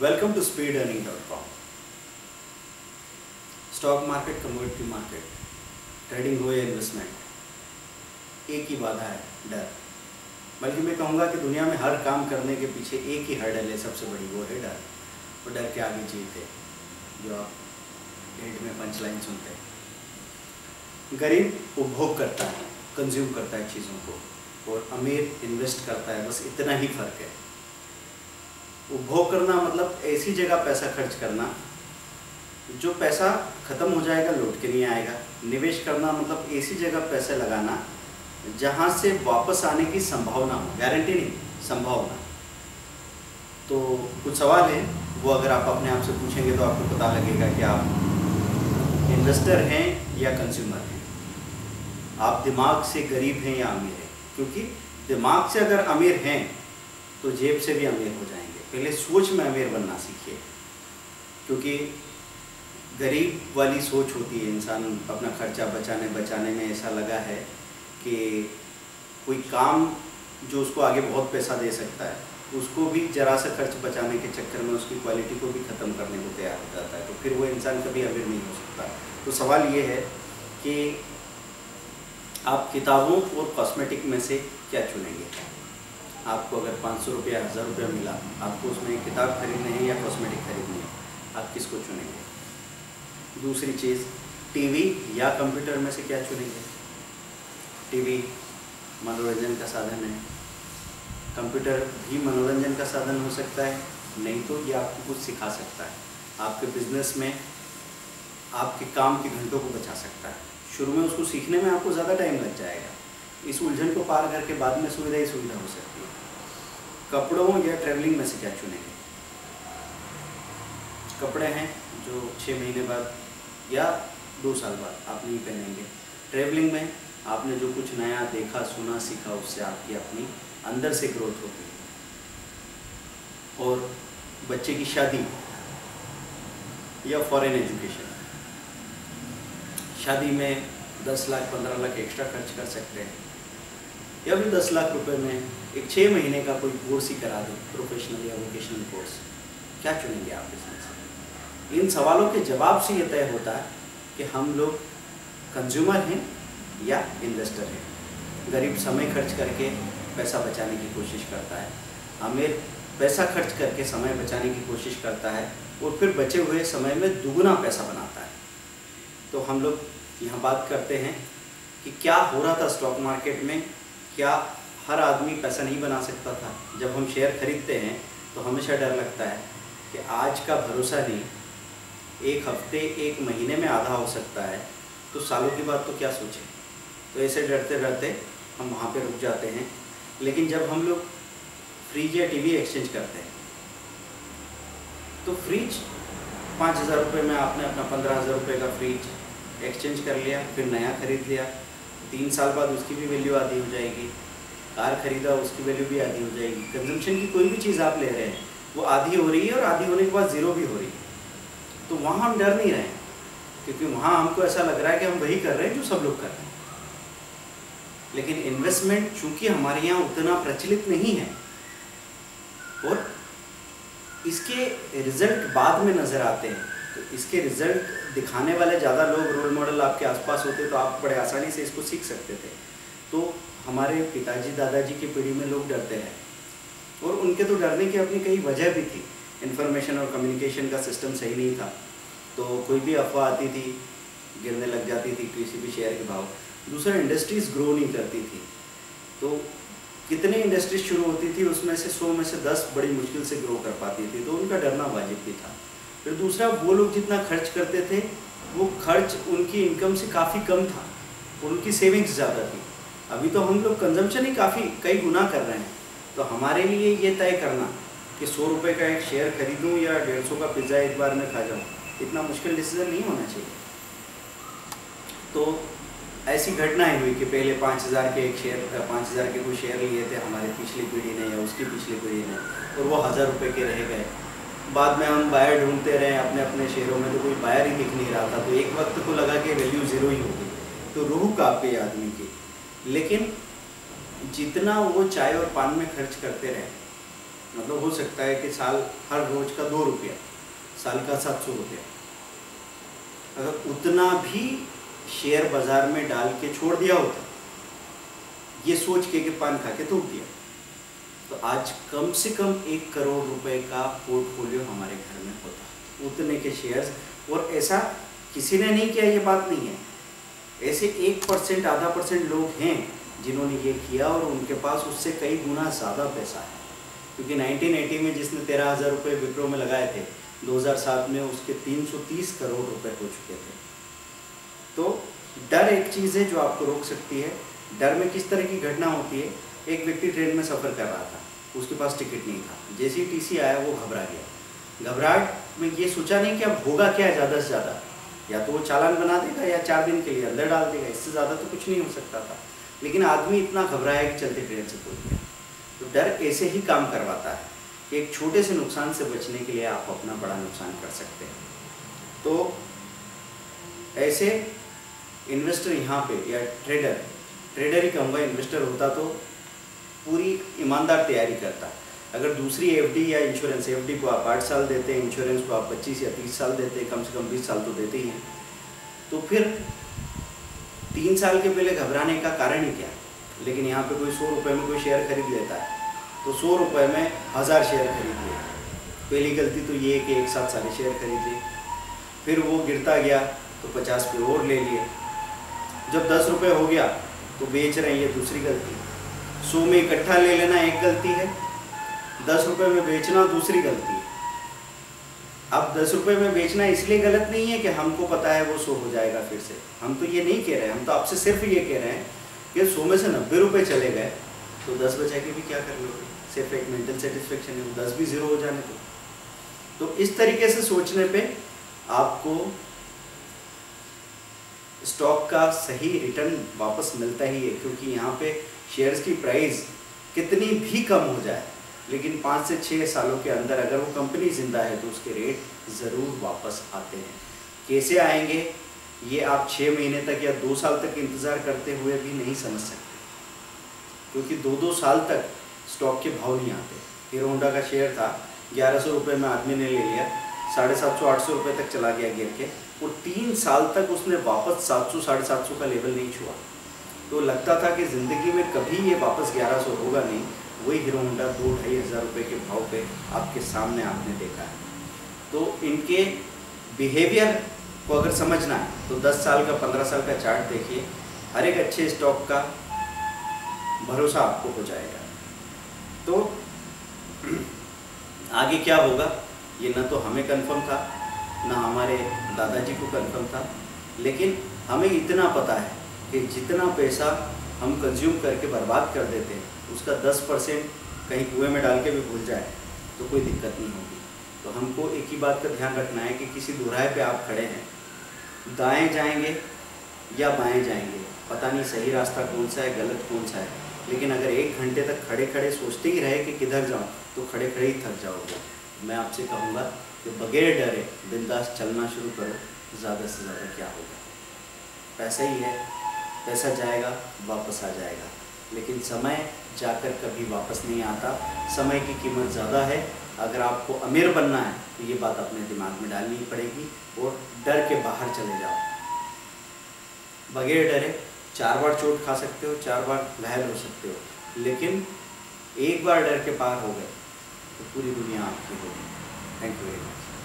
Welcome to speedearning.com। Stock market, commodity market, trading हो या investment, एक ही बाधा है, डर। बल्कि मैं कहूँगा कि दुनिया में हर काम करने के पीछे एक ही हर्डल है, सबसे बड़ी, वो है डर। और डर के आगे जीत है, जो आप एंड में पंच लाइन सुनते हैं। गरीब उपभोग करता है, कंज्यूम करता है चीज़ों को, और अमीर इन्वेस्ट करता है, बस इतना ही फर्क है। उपभोग करना मतलब ऐसी जगह पैसा खर्च करना जो पैसा ख़त्म हो जाएगा, लौट के नहीं आएगा। निवेश करना मतलब ऐसी जगह पैसे लगाना जहाँ से वापस आने की संभावना हो, गारंटी नहीं, संभावना। तो कुछ सवाल हैं, वो अगर आप अपने आप से पूछेंगे तो आपको पता लगेगा कि आप इन्वेस्टर हैं या कंज्यूमर हैं, आप दिमाग से गरीब हैं या अमीर हैं। क्योंकि दिमाग से अगर अमीर हैं तो जेब से भी अमीर हो जाएंगे। पहले सोच में अमीर बनना सीखिए, क्योंकि गरीब वाली सोच होती है, इंसान अपना खर्चा बचाने में ऐसा लगा है कि कोई काम जो उसको आगे बहुत पैसा दे सकता है, उसको भी जरा सा खर्च बचाने के चक्कर में उसकी क्वालिटी को भी ख़त्म करने को तैयार हो जाता है। तो फिर वो इंसान कभी अमीर नहीं हो सकता। तो सवाल ये है कि आप किताबों और कॉस्मेटिक में से क्या चुनेंगे? आपको अगर 500 रुपया, 1000 रुपया मिला, आपको उसमें एक किताब खरीदनी है या कॉस्मेटिक खरीदनी है, आप किसको चुनेंगे? दूसरी चीज़, टीवी या कंप्यूटर में से क्या चुनेंगे? टीवी मनोरंजन का साधन है, कंप्यूटर भी मनोरंजन का साधन हो सकता है, नहीं तो ये आपको कुछ सिखा सकता है, आपके बिजनेस में आपके काम के घंटों को बचा सकता है। शुरू में उसको सीखने में आपको ज़्यादा टाइम लग जाएगा, इस उलझन को पार करके बाद में सुविधा ही सुविधा हो सकती है। कपड़ों या ट्रैवलिंग में से क्या चुनेंगे? कपड़े हैं जो 6 महीने बाद या 2 साल बाद आप नहीं पहनेंगे। ट्रैवलिंग में आपने जो कुछ नया देखा, सुना, सीखा, उससे आपकी अपनी अंदर से ग्रोथ होगी। और बच्चे की शादी या फॉरेन एजुकेशन, शादी में 10 लाख 15 लाख एक्स्ट्रा खर्च कर सकते हैं, या फिर 10 लाख रुपए में एक 6 महीने का कोई कोर्स ही करा दें, प्रोफेशनल या वोकेशनल कोर्स। क्या चुनेंगे आप इसमें से? इन सवालों के जवाब से ये तय होता है कि हम लोग कंज्यूमर हैं या इन्वेस्टर हैं। गरीब समय खर्च करके पैसा बचाने की कोशिश करता है, अमीर पैसा खर्च करके समय बचाने की कोशिश करता है, और फिर बचे हुए समय में दुगुना पैसा बनाता है। तो हम लोग यहाँ बात करते हैं कि क्या हो रहा था स्टॉक मार्केट में। क्या हर आदमी पैसा नहीं बना सकता था? जब हम शेयर खरीदते हैं तो हमेशा डर लगता है कि आज का भरोसा नहीं, एक हफ्ते, एक महीने में आधा हो सकता है, तो सालों की बात तो क्या सोचें। तो ऐसे डरते डरते हम वहाँ पे रुक जाते हैं। लेकिन जब हम लोग फ्रिज या टीवी एक्सचेंज करते हैं, तो फ्रिज 5000 रुपये में आपने अपना 15,000 रुपये का फ्रिज एक्सचेंज कर लिया, फिर नया खरीद लिया, 3 साल बाद उसकी भी वैल्यू आधी हो जाएगी। कार खरीदा, उसकी वैल्यू भी आधी हो जाएगी। कंजम्पशन की कोई भी चीज़ आप ले रहे हैं वो आधी हो रही है, और आधी होने के बाद ज़ीरो भी हो रही है। तो वहाँ हम डर नहीं रहे हैं, क्योंकि वहाँ हमको ऐसा लग रहा है कि हम वही कर रहे हैं जो सब लोग कर रहे हैं। लेकिन इन्वेस्टमेंट चूँकि हमारे यहाँ उतना प्रचलित नहीं है, और इसके रिजल्ट बाद में नज़र आते हैं, तो इसके रिजल्ट दिखाने वाले ज़्यादा लोग, रोल मॉडल आपके आसपास होते तो आप बड़े आसानी से इसको सीख सकते थे। तो हमारे पिताजी दादाजी की पीढ़ी में लोग डरते हैं, और उनके तो डरने की अपनी कई वजह भी थी। इन्फॉर्मेशन और कम्युनिकेशन का सिस्टम सही नहीं था, तो कोई भी अफवाह आती थी, गिरने लग जाती थी किसी भी शेयर के भाव। दूसरा, इंडस्ट्रीज़ ग्रो नहीं करती थी, तो कितने इंडस्ट्रीज शुरू होती थी, उसमें से 100 में से 10 बड़ी मुश्किल से ग्रो कर पाती थी, तो उनका डरना वाजिब भी था। फिर दूसरा, वो लोग जितना खर्च करते थे वो खर्च उनकी इनकम से काफ़ी कम था, और उनकी सेविंग्स ज़्यादा थी। अभी तो हम लोग कंजम्पशन ही कई गुना कर रहे हैं। तो हमारे लिए ये तय करना कि 100 रुपये का एक शेयर खरीदूँ या 150 का पिज़्ज़ा एक बार में खा जाऊँ, इतना मुश्किल डिसीजन नहीं होना चाहिए। तो ऐसी घटनाएं हुई कि पहले 5000 के एक शेयर, 5000 के कोई शेयर लिए थे हमारे पिछली पीढ़ी ने या उसकी पिछली पीढ़ी ने, और वो 1000 रुपये के रह गए। बाद में हम बायर ढूंढते रहे अपने अपने शेयरों में, तो कोई बायर ही दिख नहीं रहा था। तो एक वक्त को लगा कि वैल्यू ज़ीरो ही होगी, तो रूह काँप गई आदमी की। लेकिन जितना वो चाय और पान में खर्च करते रहे, मतलब हो सकता है कि साल हर रोज का 2 रुपया, साल का 700 रुपया, अगर उतना भी शेयर बाजार में डाल के छोड़ दिया होता, ये सोच के पान खा के थूक दिया, तो आज कम से कम 1 करोड़ रुपए का पोर्टफोलियो हमारे घर में होता, उतने के शेयर्स। और ऐसा किसी ने नहीं किया, ये बात नहीं है, ऐसे 1%, आधा % लोग हैं जिन्होंने ये किया और उनके पास उससे कई गुना ज़्यादा पैसा है। क्योंकि 1980 में जिसने 13,000 रुपये विप्रो में लगाए थे, 2007 में उसके 330 करोड़ रुपए हो चुके थे। तो डर एक चीज़ है जो आपको रोक सकती है। डर में किस तरह की घटना होती है, एक व्यक्ति ट्रेन में सफ़र कर रहा था, उसके पास टिकट नहीं था, जैसे ही टीसी आया वो घबरा गया। घबराहट में ये सोचा नहीं कि अब होगा क्या ज़्यादा से ज़्यादा, या तो वो चालान बना देगा या 4 दिन के लिए अंदर डाल देगा, इससे ज़्यादा तो कुछ नहीं हो सकता था। लेकिन आदमी इतना घबराया कि चलते ट्रेन से कूद गया। तो डर ऐसे ही काम करवाता है कि एक छोटे से नुकसान से बचने के लिए आप अपना बड़ा नुकसान कर सकते हैं। तो ऐसे इन्वेस्टर यहाँ पे, या ट्रेडर ही कहूँगा, इन्वेस्टर होता तो पूरी ईमानदार तैयारी करता। अगर दूसरी एफडी या इंश्योरेंस, एफडी को आप 8 साल देते हैं, इंश्योरेंस को आप 25 या 30 साल देते हैं, कम से कम 20 साल तो देते ही हैं, तो फिर 3 साल के पहले घबराने का कारण ही क्या। लेकिन यहाँ पे कोई 100 रुपये में कोई शेयर खरीद लेता है, तो 100 रुपये में 1000 शेयर खरीद लिए। पहली गलती तो ये है कि एक साथ सारे शेयर खरीद लिए, फिर वो गिरता गया तो 50 पे और ले लिए, जब 10 रुपये हो गया तो बेच रहे हैं, ये दूसरी गलती। 100 में इकट्ठा ले लेना एक गलती है, 10 रुपये में बेचना दूसरी गलती है। अब 10 रुपये में बेचना इसलिए गलत नहीं है कि हमको पता है वो 100 हो जाएगा फिर से, हम तो ये नहीं कह रहे हैं, हम तो आपसे सिर्फ ये कह रहे हैं कि 100 में से 90 रुपये चले गए तो 10 बचा के भी क्या कर लोगे, सिर्फ एक मेंटल सेटिस्फेक्शन है, 10 भी ज़ीरो हो जाने दो। तो इस तरीके से सोचने पे आपको स्टॉक का सही रिटर्न वापस मिलता ही है, क्योंकि यहाँ पे शेयर्स की प्राइस कितनी भी कम हो जाए, लेकिन 5 से 6 सालों के अंदर अगर वो कंपनी जिंदा है तो उसके रेट ज़रूर वापस आते हैं। कैसे आएंगे ये आप 6 महीने तक या 2 साल तक इंतज़ार करते हुए भी नहीं समझ सकते, क्योंकि 2-2 साल तक स्टॉक के भाव नहीं आते। हीरो होंडा का शेयर था 1100 रुपये में, आदमी ने ले लिया, 750-800 रुपये तक चला गया गिर के, और 3 साल तक उसने वापस 700-750 का लेवल नहीं छुआ। तो लगता था कि ज़िंदगी में कभी ये वापस 1100 होगा नहीं। वही हीरो होंडा 2-2.5 हज़ार रुपये के भाव पे आपके सामने आपने देखा है। तो इनके बिहेवियर को अगर समझना है तो 10 साल का 15 साल का चार्ट देखिए, हर एक अच्छे स्टॉक का भरोसा आपको हो जाएगा। तो आगे क्या होगा ये ना तो हमें कंफर्म था, ना हमारे दादाजी को कंफर्म था, लेकिन हमें इतना पता है कि जितना पैसा हम कंज्यूम करके बर्बाद कर देते हैं उसका 10% कहीं कुएं में डाल के भी भूल जाए तो कोई दिक्कत नहीं होगी। तो हमको एक ही बात का ध्यान रखना है कि किसी दोराहे पे आप खड़े हैं, दाएं जाएंगे या बाएं जाएंगे, पता नहीं सही रास्ता कौन सा है, गलत कौन सा है, लेकिन अगर 1 घंटे तक खड़े खड़े सोचते ही रहे कि किधर जाऊं तो खड़े खड़े ही थक जाओगे। मैं आपसे कहूँगा कि बगैर डरे बिंदास चलना शुरू करो, ज़्यादा से ज़्यादा क्या होगा। पैसा ही है, पैसा जाएगा वापस आ जाएगा, लेकिन समय जाकर कभी वापस नहीं आता। समय की कीमत ज़्यादा है। अगर आपको अमीर बनना है तो ये बात अपने दिमाग में डालनी पड़ेगी और डर के बाहर चले जाओ। बगैर डरे 4 बार चोट खा सकते हो, 4 बार घायल हो सकते हो, लेकिन एक बार डर के पार हो गए तो पूरी दुनिया आपकी होगी। Thank you very much.